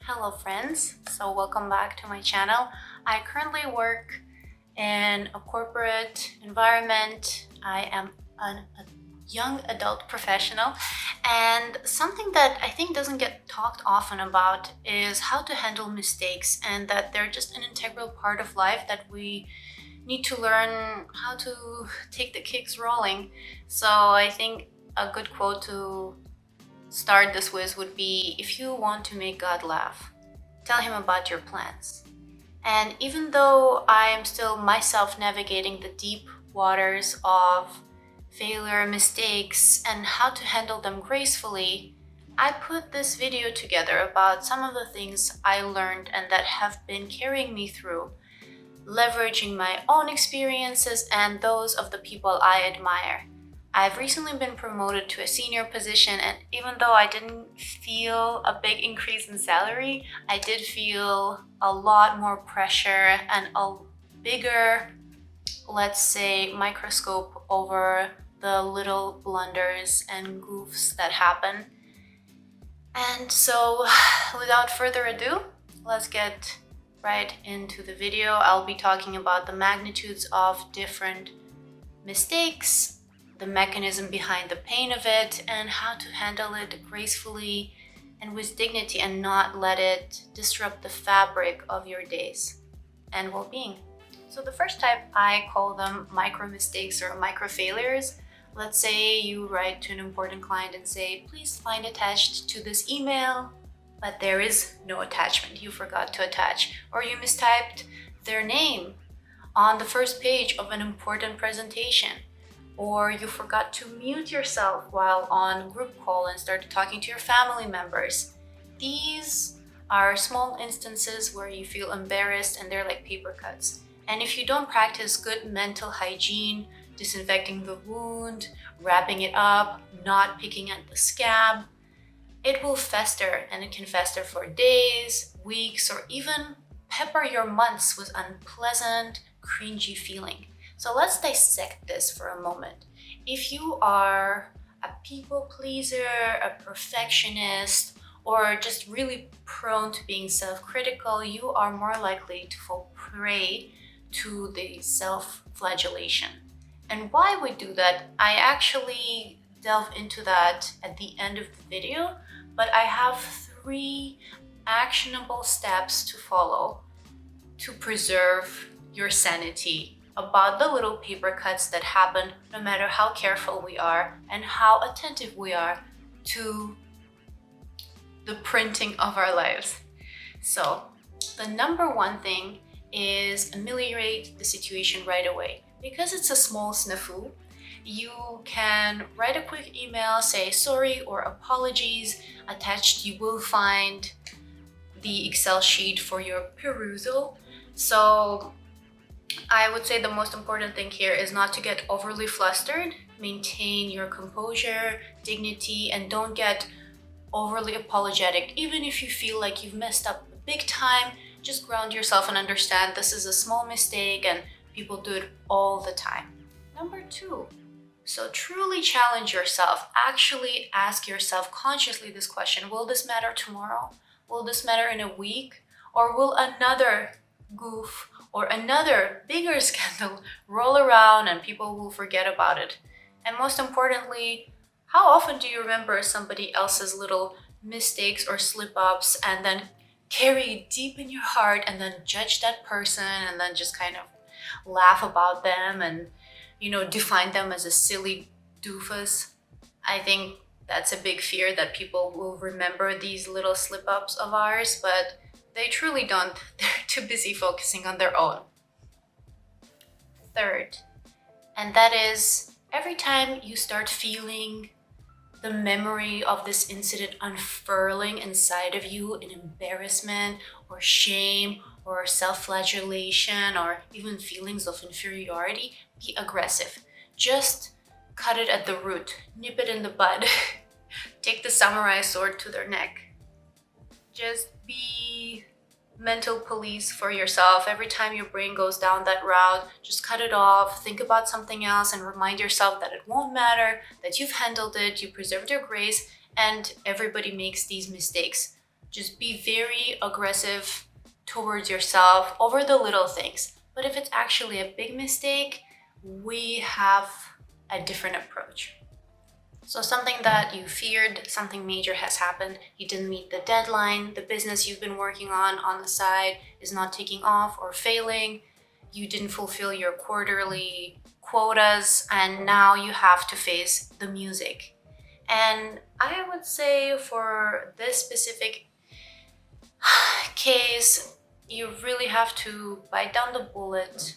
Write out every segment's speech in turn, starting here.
Hello friends, so welcome back to my channel. I currently work in a corporate environment. I am a young adult professional, and something that I think doesn't get talked often about is how to handle mistakes, and that they're just an integral part of life that we need to learn how to take the kicks rolling. So I think a good quote to start this with would be, if you want to make God laugh, tell him about your plans. And even though I am still myself navigating the deep waters of failure, mistakes, and how to handle them gracefully, I put this video together about some of the things I learned and that have been carrying me through, leveraging my own experiences and those of the people I admire. I've recently been promoted to a senior position, and even though I didn't feel a big increase in salary, I did feel a lot more pressure and a bigger, let's say, microscope over the little blunders and goofs that happen. And so, without further ado, let's get right into the video. I'll be talking about the magnitudes of different mistakes, the mechanism behind the pain of it, and how to handle it gracefully and with dignity and not let it disrupt the fabric of your days and well-being. So the first type, I call them micro mistakes or micro failures. Let's say you write to an important client and say, please find attached to this email, but there is no attachment. You forgot to attach, or you mistyped their name on the first page of an important presentation, or you forgot to mute yourself while on group call and started talking to your family members. These are small instances where you feel embarrassed, and they're like paper cuts. And if you don't practice good mental hygiene, disinfecting the wound, wrapping it up, not picking at the scab, it will fester, and it can fester for days, weeks, or even pepper your months with unpleasant, cringy feeling. So let's dissect this for a moment. If you are a people pleaser, a perfectionist, or just really prone to being self-critical, you are more likely to fall prey to the self-flagellation. And why we do that, I actually delve into that at the end of the video, but I have 3 actionable steps to follow to preserve your sanity about the little paper cuts that happen no matter how careful we are and how attentive we are to the printing of our lives. So the number 1 thing is ameliorate the situation right away. Because it's a small snafu, you can write a quick email, say sorry or apologies. Attached, you will find the Excel sheet for your perusal. So I would say the most important thing here is not to get overly flustered. Maintain your composure, dignity, and don't get overly apologetic. Even if you feel like you've messed up big time, just ground yourself and understand this is a small mistake and people do it all the time. Number 2, so truly challenge yourself. Actually ask yourself consciously this question: will this matter tomorrow? Will this matter in a week? Or will another goof or another bigger scandal roll around and people will forget about it? And most importantly, how often do you remember somebody else's little mistakes or slip-ups and then carry it deep in your heart and then judge that person and then just kind of laugh about them and, define them as a silly doofus? I think that's a big fear, that people will remember these little slip-ups of ours, but they truly don't. They're too busy focusing on their own. Third, and that is, every time you start feeling the memory of this incident unfurling inside of you in embarrassment or shame or self-flagellation or even feelings of inferiority, be aggressive. Just cut it at the root, nip it in the bud. Take the samurai sword to their neck. Just be mental police for yourself. Every time your brain goes down that route, just cut it off, think about something else, and remind yourself that it won't matter, that you've handled it, you preserved your grace, and everybody makes these mistakes. Just be very aggressive towards yourself over the little things. But if it's actually a big mistake, we have a different approach. So something that you feared, something major has happened, you didn't meet the deadline, the business you've been working on the side is not taking off or failing, you didn't fulfill your quarterly quotas, and now you have to face the music. And I would say for this specific case, you really have to bite down the bullet,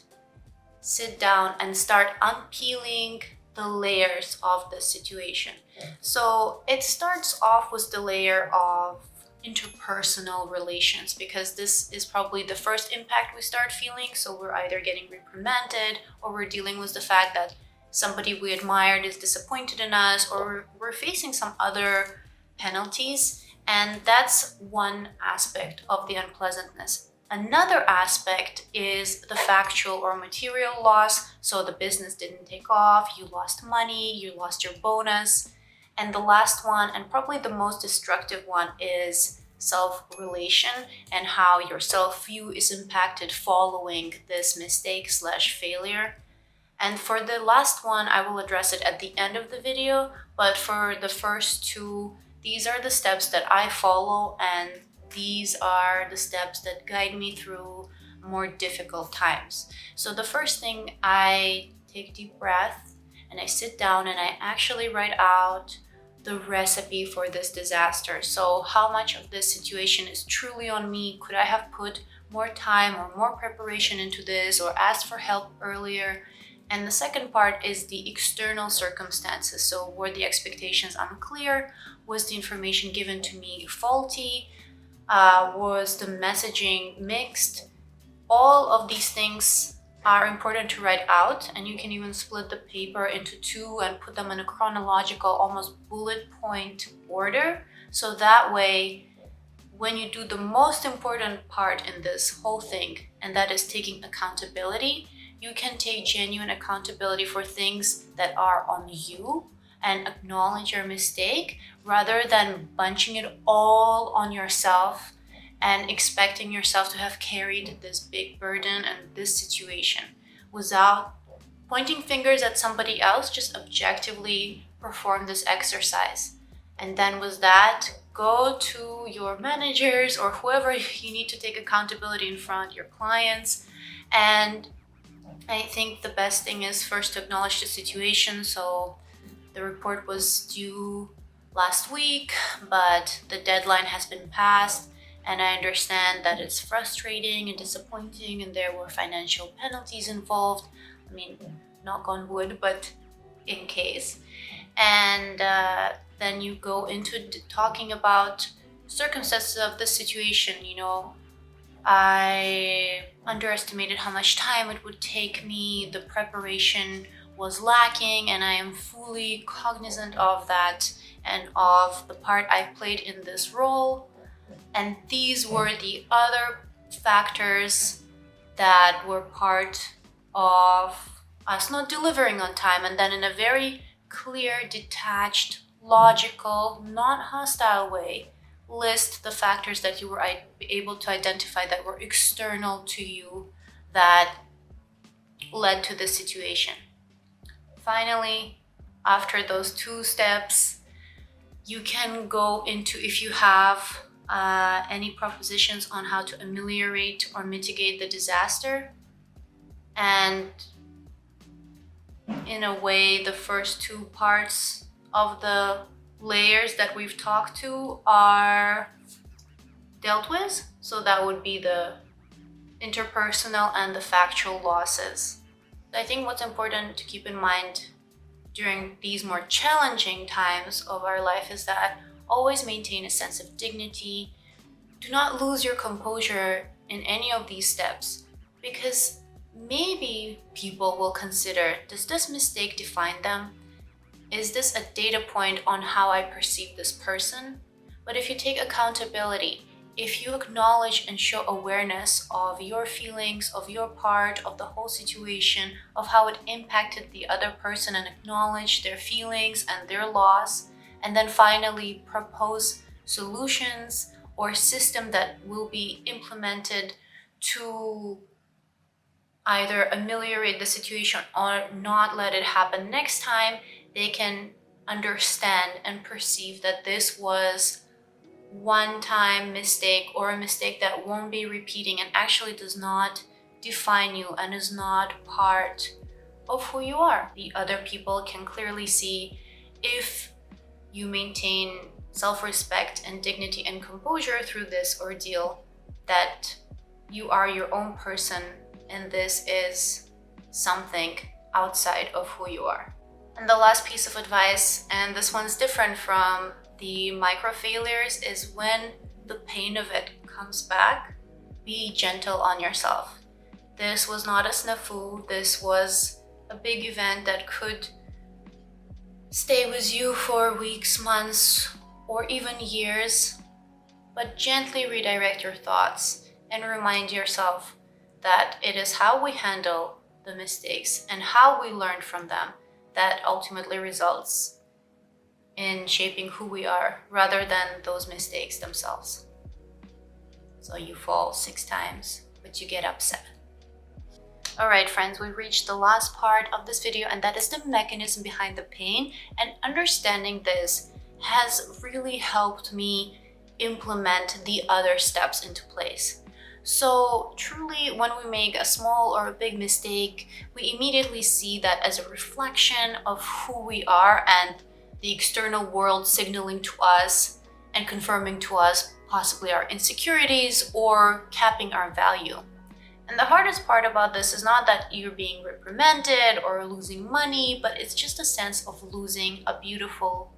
sit down and start unpeeling the layers of the situation. So it starts off with the layer of interpersonal relations, because this is probably the first impact we start feeling. So we're either getting reprimanded, or we're dealing with the fact that somebody we admired is disappointed in us, or we're facing some other penalties. And that's one aspect of the unpleasantness. Another aspect is the factual or material loss. So the business didn't take off, you lost money, you lost your bonus. And the last one, and probably the most destructive one, is self-relation and how your self-view is impacted following this mistake/failure. And for the last one, I will address it at the end of the video. But for the first two, these are the steps that I follow, and these are the steps that guide me through more difficult times. So the first thing, I take a deep breath and I sit down and I actually write out the recipe for this disaster. So how much of this situation is truly on me? Could I have put more time or more preparation into this, or asked for help earlier? And the second part is the external circumstances. So were the expectations unclear? Was the information given to me faulty? Was the messaging mixed? All of these things are important to write out, and you can even split the paper into two and put them in a chronological, almost bullet point order. So that way, when you do the most important part in this whole thing, and that is taking accountability, you can take genuine accountability for things that are on you and acknowledge your mistake, rather than bunching it all on yourself and expecting yourself to have carried this big burden and this situation. Without pointing fingers at somebody else, just objectively perform this exercise. And then with that, go to your managers or whoever you need to take accountability in front, your clients. And I think the best thing is first to acknowledge the situation. So the report was due last week, but the deadline has been passed, and I understand that it's frustrating and disappointing, and there were financial penalties involved. I mean, knock on wood, but in case. And then you go into talking about circumstances of the situation. I underestimated how much time it would take me. The preparation was lacking, and I am fully cognizant of that and of the part I played in this role. And these were the other factors that were part of us not delivering on time. And then in a very clear, detached, logical, not hostile way, list the factors that you were able to identify that were external to you that led to this situation. Finally, after those two steps, you can go into, if you have any propositions on how to ameliorate or mitigate the disaster. And in a way, the first two parts of the layers that we've talked to are dealt with. So that would be the interpersonal and the factual losses. I think what's important to keep in mind during these more challenging times of our life is that always maintain a sense of dignity. Do not lose your composure in any of these steps, because maybe people will consider, does this mistake define them? Is this a data point on how I perceive this person? But if you take accountability, if you acknowledge and show awareness of your feelings, of your part, of the whole situation, of how it impacted the other person, and acknowledge their feelings and their loss, and then finally propose solutions or system that will be implemented to either ameliorate the situation or not let it happen next time, they can understand and perceive that this was one-time mistake or a mistake that won't be repeating and actually does not define you and is not part of who you are. The other people can clearly see if you maintain self-respect and dignity and composure through this ordeal, that you are your own person and this is something outside of who you are. And the last piece of advice, and this one's different from the micro failures, is when the pain of it comes back, be gentle on yourself. This was not a snafu. This was a big event that could stay with you for weeks, months, or even years. But gently redirect your thoughts and remind yourself that it is how we handle the mistakes and how we learn from them that ultimately results in shaping who we are rather than those mistakes themselves. So you fall 6 times, but you get up 7. Alright friends, we've reached the last part of this video, and that is the mechanism behind the pain, and understanding this has really helped me implement the other steps into place. So truly, when we make a small or a big mistake, we immediately see that as a reflection of who we are and the external world signaling to us and confirming to us possibly our insecurities or capping our value. And the hardest part about this is not that you're being reprimanded or losing money, but it's just a sense of losing a beautiful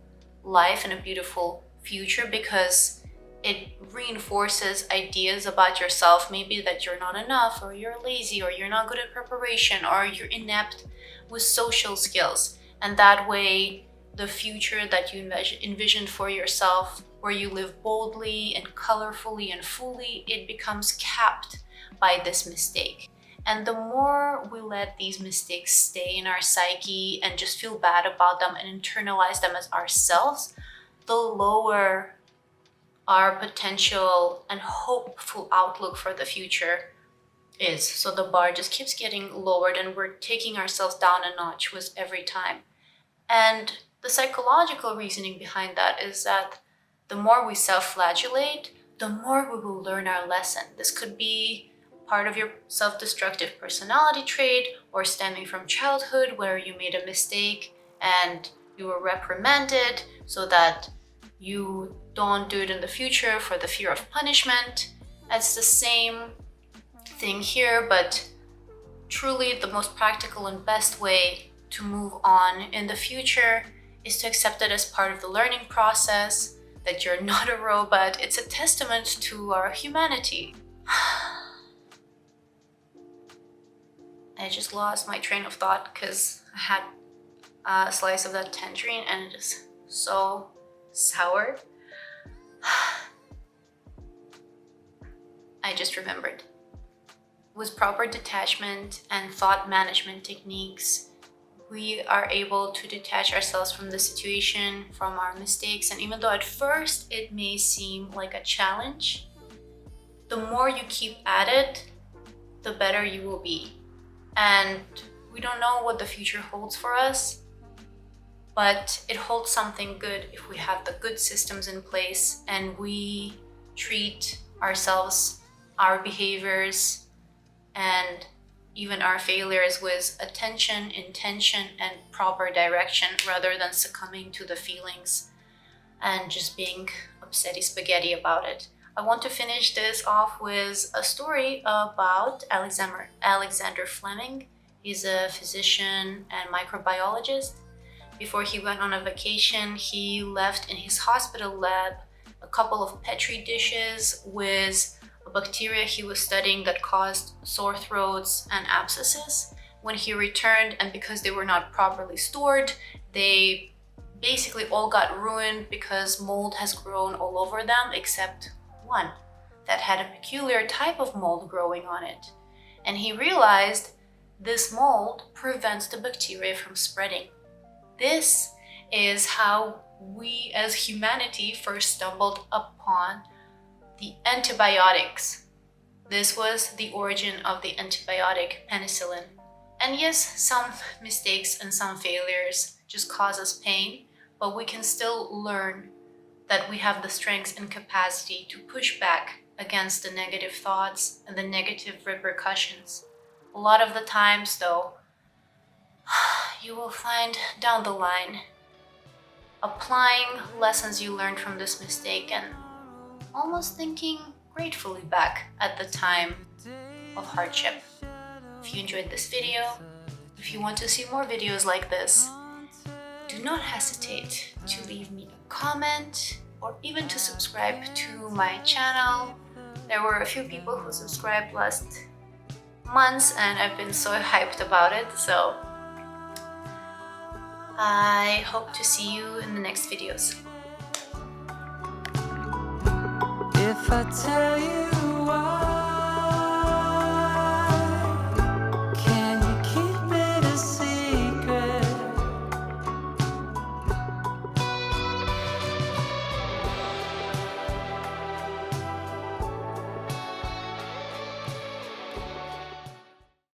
life and a beautiful future, because it reinforces ideas about yourself, maybe that you're not enough, or you're lazy, or you're not good at preparation, or you're inept with social skills. And that way, the future that you envisioned for yourself, where you live boldly and colorfully and fully, it becomes capped by this mistake. And the more we let these mistakes stay in our psyche and just feel bad about them and internalize them as ourselves, the lower our potential and hopeful outlook for the future is. So the bar just keeps getting lowered and we're taking ourselves down a notch with every time. And the psychological reasoning behind that is that the more we self-flagellate, the more we will learn our lesson. This could be part of your self-destructive personality trait, or stemming from childhood where you made a mistake and you were reprimanded so that you don't do it in the future for the fear of punishment. It's the same thing here, but truly the most practical and best way to move on in the future is to accept it as part of the learning process, that you're not a robot. It's a testament to our humanity. I just lost my train of thought because I had a slice of that tangerine and it is so sour. I just remembered. With proper detachment and thought management techniques, we are able to detach ourselves from the situation, from our mistakes, and even though at first it may seem like a challenge, the more you keep at it, the better you will be. And we don't know what the future holds for us, but it holds something good if we have the good systems in place and we treat ourselves, our behaviors, and even our failures with attention, intention, and proper direction, rather than succumbing to the feelings and just being upsetty spaghetti about it. I want to finish this off with a story about Alexander Fleming. He's a physician and microbiologist. Before he went on a vacation, he left in his hospital lab a couple of petri dishes with a bacteria he was studying that caused sore throats and abscesses. When he returned, and because they were not properly stored, they basically all got ruined because mold has grown all over them except one that had a peculiar type of mold growing on it. And he realized this mold prevents the bacteria from spreading. This is how we as humanity first stumbled upon the antibiotics. This was the origin of the antibiotic penicillin. And yes, some mistakes and some failures just cause us pain, but we can still learn that we have the strength and capacity to push back against the negative thoughts and the negative repercussions. A lot of the times though, you will find down the line applying lessons you learned from this mistake and almost thinking gratefully back at the time of hardship. If you enjoyed this video, if you want to see more videos like this, do not hesitate to leave me a comment or even to subscribe to my channel. There were a few people who subscribed last months and I've been so hyped about it, so I hope to see you in the next videos. If I tell you